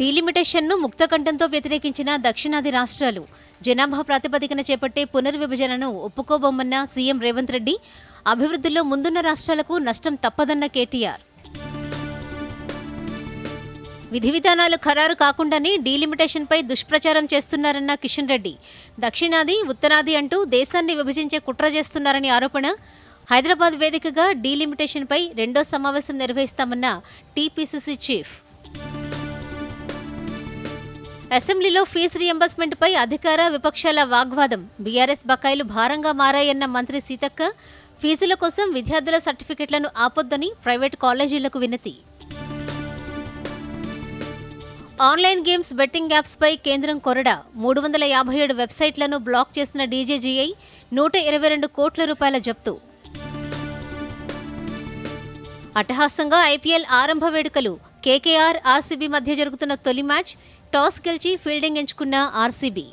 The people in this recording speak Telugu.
డీలిమిటేషన్ను ముక్తకంఠంతో వ్యతిరేకించిన దక్షిణాది రాష్ట్రాలు జనాభా ప్రాతిపదికన చేపట్టే పునర్విభజనను ఒప్పుకోబోమన్న సీఎం రేవంత్ రెడ్డి, అభివృద్ధిలో ముందున్న రాష్ట్రాలకు నష్టం తప్పదన్న కేటీఆర్. విధి విధానాలు ఖరారు కాకుండానే డీలిమిటేషన్పై దుష్ప్రచారం చేస్తున్నారన్న కిషన్ రెడ్డి, దక్షిణాది ఉత్తరాది అంటూ దేశాన్ని విభజించే కుట్ర చేస్తున్నారని ఆరోపణ. హైదరాబాద్ వేదికగా డీలిమిటేషన్పై రెండో సమావేశం నిర్వహిస్తామన్న టీపీసీసీ చీఫ్. అసెంబ్లీలో ఫీజు రీయింబర్స్మెంట్పై అధికార విపక్షాల వాగ్వాదం. బీఆర్ఎస్ బకాయిలు భారంగా మారాయన్న మంత్రి సీతక్క, ఫీజుల కోసం విద్యార్థుల సర్టిఫికెట్లను ఆపొద్దని ప్రైవేట్ కాలేజీలకు వినతి. ఆన్లైన్ గేమ్స్ బెట్టింగ్ యాప్స్పై కేంద్రం కొరడా. 357 వెబ్సైట్లను బ్లాక్ చేసిన డీజేజీఐ, 122 కోట్ల రూపాయల జప్తు. అట్టహాసంగా ఐపీఎల్ ఆరంభ వేడుకలు. కేకేఆర్, ఆర్సీబీ మధ్య జరుగుతున్న తొలి మ్యాచ్. టాస్ గెలిచి ఫీల్డింగ్ ఎంచుకున్న ఆర్సీబీ.